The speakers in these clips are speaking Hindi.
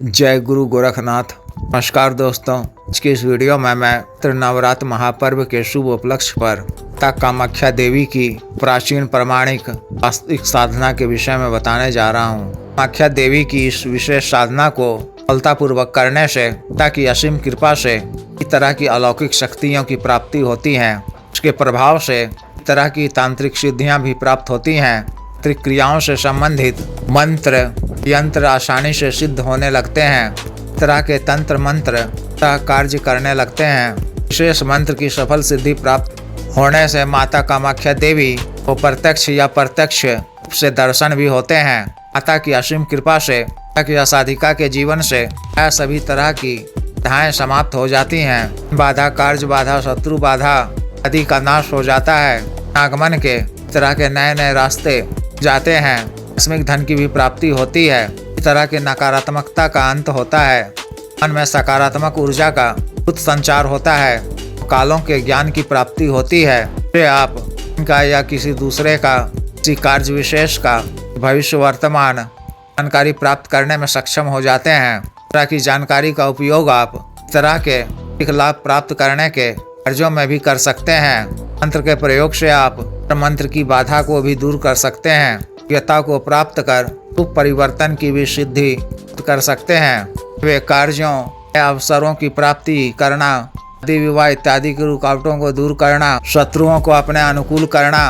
जय गुरु गोरखनाथ। नमस्कार दोस्तों, आज की इस वीडियो में मैं नवरात्र महापर्व के शुभ उपलक्ष्य पर माता कामाख्या देवी की प्राचीन प्रमाणिक वास्तविक साधना के विषय में बताने जा रहा हूँ। कामाख्या देवी की इस विशेष साधना को सफलतापूर्वक करने से माता की असीम कृपा से इस तरह की अलौकिक शक्तियों की प्राप्ति होती है। उसके प्रभाव से इस तरह की तांत्रिक सिद्धियाँ भी प्राप्त होती हैं। तांत्रिक क्रियाओं से संबंधित मंत्र यंत्र आसानी से सिद्ध होने लगते हैं। इस तरह के तंत्र मंत्र कार्य करने लगते हैं। विशेष मंत्र की सफल सिद्धि प्राप्त होने से माता कामाख्या देवी को प्रत्यक्ष या प्रत्यक्ष रूप से दर्शन भी होते हैं। माता की असीम कृपा से साधिका के जीवन से सभी तरह की बाधाएं समाप्त हो जाती हैं। बाधा, कार्य बाधा, शत्रु बाधा आदि का नाश हो जाता है। आगमन के तरह के नए नए रास्ते जाते हैं। आकस्मिक धन की भी प्राप्ति होती है। इस तरह के नकारात्मकता का अंत होता है। मन में सकारात्मक ऊर्जा का संचार होता है। कालों के ज्ञान की प्राप्ति होती है। फिर आप इनका या किसी दूसरे का किसी कार्य विशेष का भविष्य वर्तमान जानकारी प्राप्त करने में सक्षम हो जाते हैं। इस तरह की जानकारी का उपयोग आप इस तरह के लाभ प्राप्त करने के कार्यों में भी कर सकते हैं। मंत्र के प्रयोग से आप मंत्र की बाधा को भी दूर कर सकते हैं। योग्यता को प्राप्त कर रूप परिवर्तन की भी सिद्धि कर सकते हैं। वे कार्यों अवसरों की प्राप्ति करना, शादी विवाह इत्यादि की रुकावटों को दूर करना, शत्रुओं को अपने अनुकूल करना,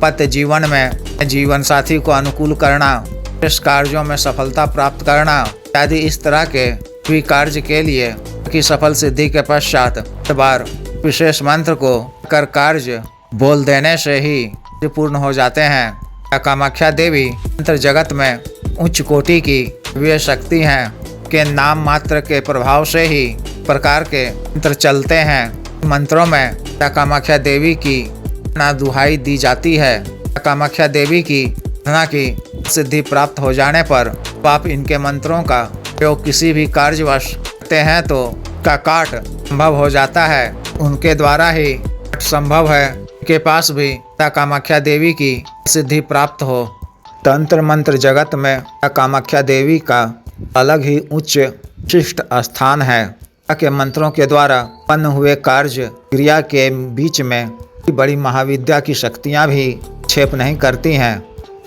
पति जीवन में जीवन साथी को अनुकूल करना, इस कार्यों में सफलता प्राप्त करना इत्यादि इस तरह के भी कार्य के लिए की सफल सिद्धि के पश्चात बार विशेष मंत्र को कर कार्य बोल देने से ही पूर्ण हो जाते हैं। कामाख्या देवी मंत्र जगत में उच्च कोटि की वे शक्ति हैं के नाम मात्र के प्रभाव से ही प्रकार के मंत्र चलते हैं। मंत्रों में कामाख्या देवी की दुहाई दी जाती है। कामाख्या देवी की सिद्धि प्राप्त हो जाने पर आप इनके मंत्रों का प्रयोग किसी भी कार्यवश करते हैं तो का काट संभव हो जाता है। उनके द्वारा ही संभव है के पास भी कामाख्या देवी की सिद्धि प्राप्त हो। तंत्र मंत्र जगत में कामाख्या देवी का अलग ही उच्च विशिष्ट स्थान है। के मंत्रों के द्वारा उत्पन्न हुए कार्य क्रिया के बीच में बड़ी महाविद्या की शक्तियां भी क्षेप नहीं करती हैं।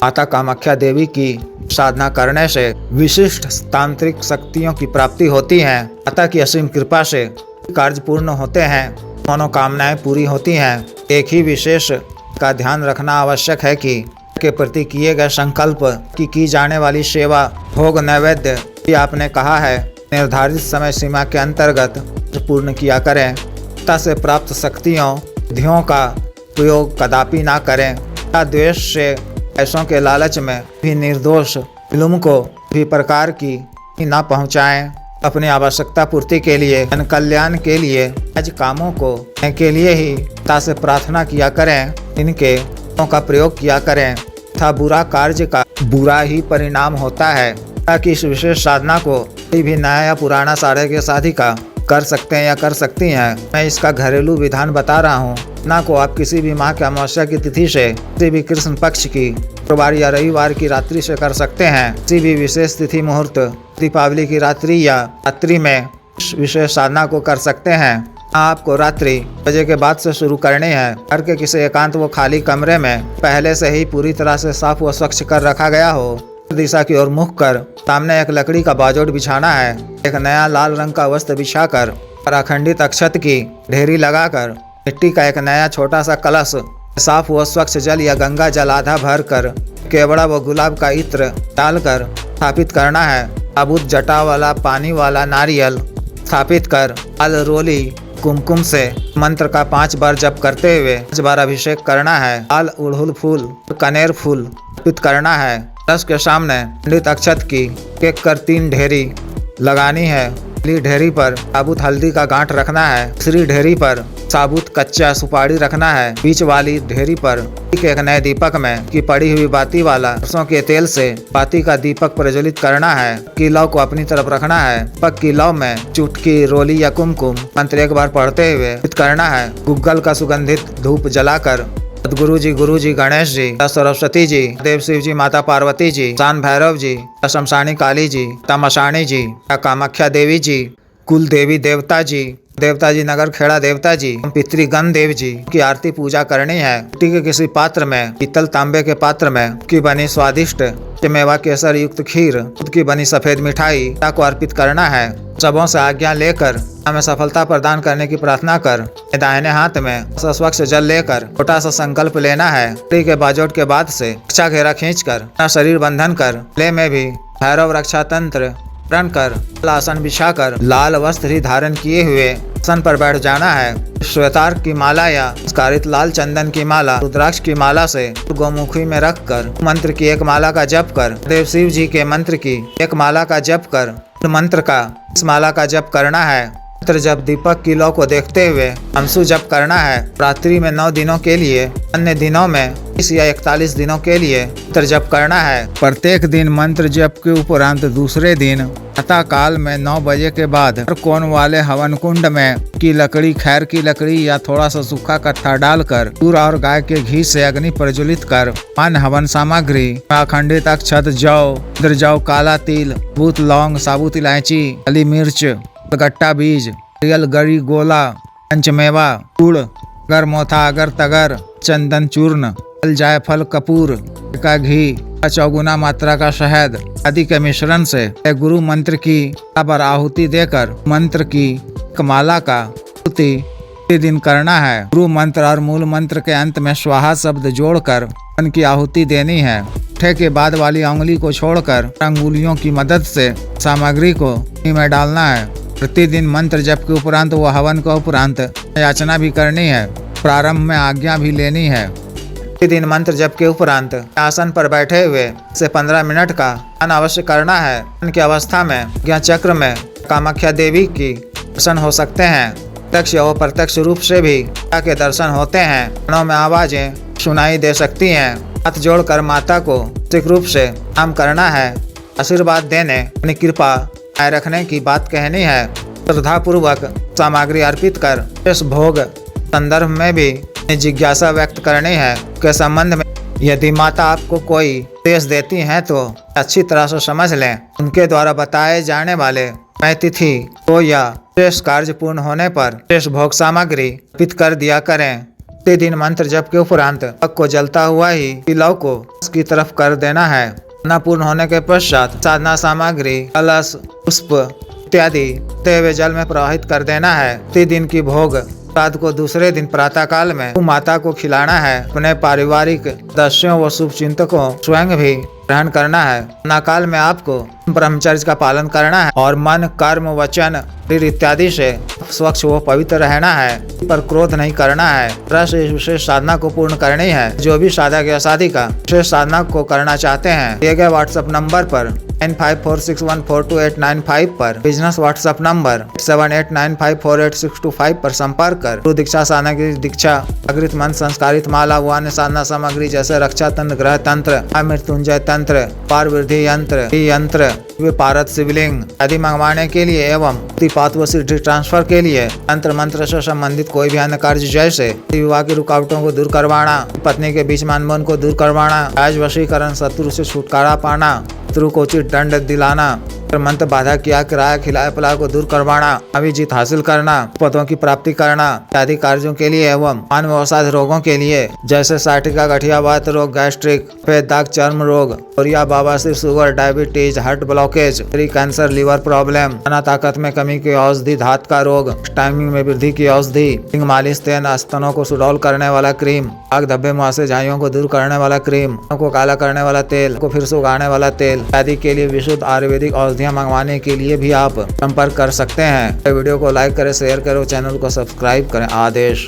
माता कामाख्या देवी की साधना करने से विशिष्ट तांत्रिक शक्तियों की प्राप्ति होती है। माता की असीम कृपा से कार्य पूर्ण होते हैं, मनोकामनाएं पूरी होती हैं। एक ही विशेष का ध्यान रखना आवश्यक है कि के प्रति किए गए संकल्प की जाने वाली सेवा भोग नैवेद्य भी आपने कहा है निर्धारित समय सीमा के अंतर्गत पूर्ण किया करें। पिता से प्राप्त शक्तियों विधियों का प्रयोग कदापि ना करें। द्वेष से पैसों के लालच में भी निर्दोष जुल्म को भी प्रकार की ना पहुँचाएं। अपनी आवश्यकता पूर्ति के लिए जन कल्याण के लिए आज कामों को के लिए ही पिता से प्रार्थना किया करें। इनके का प्रयोग किया करें तथा बुरा कार्य का बुरा ही परिणाम होता है। ताकि इस विशेष साधना को कोई भी नया या पुराना साढ़े के साधिका कर सकते हैं या कर सकती हैं। मैं इसका घरेलू विधान बता रहा हूँ। ना को आप किसी भी माह की अमावस्या की तिथि से किसी भी कृष्ण पक्ष की शुक्रवार या रविवार की रात्रि से कर सकते हैं। किसी भी विशेष तिथि मुहूर्त दीपावली की रात्रि या रात्रि में विशेष साधना को कर सकते हैं। आपको रात्रि बजे के बाद से शुरू करनी है। घर के किसी एकांत व खाली कमरे में पहले से ही पूरी तरह से साफ व स्वच्छ कर रखा गया हो। दिशा की ओर मुख कर सामने एक लकड़ी का बाजोट बिछाना है। एक नया लाल रंग का वस्त्र बिछाकर और अखंडित अक्षत की ढेरी लगाकर मिट्टी का एक नया छोटा सा कलश साफ व स्वच्छ जल या गंगा जल आधा भर कर केवड़ा व गुलाब का इत्र डालकर स्थापित करना है। साबुत जटा वाला पानी वाला नारियल स्थापित कर लाल रोली कुमकुम से मंत्र का 5 बार जप करते हुए 5 बार अभिषेक करना है। लाल उड़हुल फूल कनेर फूल अर्पित करना है। कलश के सामने पंडित अक्षत की केक कर 3 ढेरी लगानी है। पहली ढेरी पर साबुत हल्दी का गांठ रखना है। दूसरी ढेरी पर साबुत कच्चा सुपारी रखना है। बीच वाली ढेरी पर एक नए दीपक में की पड़ी हुई बाती वाला सरसों के तेल से बाती का दीपक प्रज्वलित करना है। की लौ को अपनी तरफ रखना है। दीपक की लौ में चुटकी रोली या कुमकुम मंत्र 1 बार पढ़ते हुए करना है। गुग्गल का सुगंधित धूप जलाकर सदगुरु जी, गुरु जी, गणेश जी, सरस्वती जी, देव शिव जी, माता पार्वती जी, शान भैरव जी, शमशानी काली जी, तमशानी जी, कामाख्या देवी जी, कुल देवी देवता जी, देवता जी, नगर खेड़ा देवता जी, पितृगण देव जी की आरती पूजा करनी है। मिट्टी के किसी पात्र में, पीतल तांबे के पात्र में की बनी स्वादिष्ट मेवा केसर युक्त खीर, दूध की बनी सफेद मिठाई को अर्पित करना है। सबों से आज्ञा लेकर हमें सफलता प्रदान करने की प्रार्थना कर दाहिने हाथ में स्वच्छ जल लेकर छोटा सा संकल्प लेना है। के बाजोट के बाद से रक्षा घेरा खींचकर अपना शरीर बंधन कर ले में भी भैरव रक्षा तंत्र प्रण कर आसन बिछाकर लाल वस्त्र ही धारण किए हुए आसन पर बैठ जाना है। श्वेतार की माला या स्कारित लाल चंदन की माला रुद्राक्ष की माला से गौमुखी में रखकर मंत्र की एक माला का जप कर, देव शिव जी के मंत्र की एक माला का जप कर, मंत्र का इस माला का जप करना है। मंत्र जप दीपक की लौ को देखते हुए हमसु जप करना है। रात्रि में 9 दिनों के लिए, अन्य दिनों में 30 या 41 दिनों के लिए मंत्र जप करना है। प्रत्येक दिन मंत्र जप के उपरांत दूसरे दिन प्रातः काल में 9 बजे के बाद कोण वाले हवन कुंड में की लकड़ी, खैर की लकड़ी या थोड़ा सा सूखा कट्टा डालकर दूर और गाय के घी से अग्नि प्रज्वलित कर पान हवन सामग्री अखंडित अक्षत, जौ, जौ, काला तिल, बूत, लौंग, साबुत इलायची, काली मिर्च, गट्टा बीज, रियल, गरी, गोला, पंचमेवा, गुड़, अगर मोथा, अगर तगर, चंदन चूर्ण, जायफल, कपूर का घी, चौगुना मात्रा का शहद आदि के मिश्रण से गुरु मंत्र की बराबर आहुति देकर मंत्र की माला का आहुति दिन करना है। गुरु मंत्र और मूल मंत्र के अंत में स्वाहा शब्द जोड़कर उनकी आहुति देनी है। उठे के बाद वाली उंगली को छोड़कर अंगुलियों की मदद से सामग्री को में डालना है। प्रतिदिन मंत्र जप के उपरांत व हवन के उपरांत याचना भी करनी है। प्रारंभ में आज्ञा भी लेनी है। प्रतिदिन मंत्र जप के उपरांत आसन पर बैठे हुए से 15 मिनट का ध्यान अवश्य करना है। ध्यान की अवस्था में ज्ञान चक्र में कामाख्या देवी की दर्शन हो सकते हैं। प्रत्यक्ष व अप्रत्यक्ष रूप से भी के दर्शन होते हैं। कानों में आवाजें सुनाई दे सकती हैं। हाथ जोड़कर माता को मानसिक रूप से नाम करना है। आशीर्वाद देने, अपनी कृपा रखने की बात कहनी है। श्रद्धा पूर्वक सामग्री अर्पित कर इस भोग संदर्भ में भी जिज्ञासा व्यक्त करनी है के संबंध में। यदि माता आपको कोई उपदेश देती हैं तो अच्छी तरह से समझ लें। उनके द्वारा बताए जाने वाले समय, तिथि को या शेष कार्य पूर्ण होने पर शेष भोग सामग्री अर्पित कर दिया करें। प्रतिदिन मंत्र जप के उपरांत पग को जलता हुआ ही पिलव को उसकी तरफ कर देना है। साधना पूर्ण होने के पश्चात साधना सामग्री, कलश, पुष्प इत्यादि हुए जल में प्रवाहित कर देना है। प्रतिदिन की भोग प्रसाद को दूसरे दिन प्रातः काल में माता को खिलाना है। अपने पारिवारिक सदस्यों व शुभ चिंतकों स्वयं भी ग्रहण करना है। नाकाल में आपको ब्रह्मचर्य का पालन करना है और मन, कर्म, वचन, शरीर इत्यादि से स्वच्छ व पवित्र रहना है। पर क्रोध नहीं करना है। विशेष साधना को पूर्ण करनी है। जो भी साधक या साधिका विशेष साधना को करना चाहते हैं दिए गए व्हाट्सएप नंबर पर 9546142895 पर, बिजनेस व्हाट्सएप नंबर 7895486225 पर संपर्क कर गुरु दीक्षा साधना की दीक्षा, अग्रित मंत्र, संस्कारित माला व अन्य साधना सामग्री जैसे रक्षा तंत्र, ग्रह तंत्र, मृत्युंजय तंत्र, पार वृद्धि यंत्र, पारद शिवलिंग आदि मंगवाने के लिए एवं पात व सिद्धि ट्रांसफर के लिए तंत्र मंत्र से संबंधित कोई भी अन्य कार्य जैसे विवाह की रुकावटों को दूर करवाना, पत्नी के बीच अनबन को दूर करवाना, आज वशीकरण, शत्रु से छुटकारा पाना, शत्रु को उचित दंड दिलाना, मंत्र बाधा किया, किराया, खिलाया पिलाया को दूर करवाना, अभिजीत हासिल करना, पदों की प्राप्ति करना आदि कार्यों के लिए एवं मानव अवसाद रोगों के लिए जैसे साइटिका, गठिया वात रोग, गैस्ट्रिक, सफेद दाग, चर्म रोग, कोरिया, बवासीर, sugar, diabetes, heart blockage, cancer, liver problem, ताकत में कमी की औषधि, धात का रोग, टाइमिंग में वृद्धि की औषधि, मालिश, तेल, स्तनों को सुडौल करने वाला क्रीम, आग, धब्बे, मुहासे, झाइयों को दूर करने वाला क्रीम, को काला करने वाला तेल, को फिर से उगाने वाला तेल आदि के लिए विशुद्ध आयुर्वेदिक औषधियां मंगवाने के लिए भी आप संपर्क कर सकते हैं। वीडियो को लाइक करें, शेयर करें, चैनल को सब्सक्राइब करें। आदेश।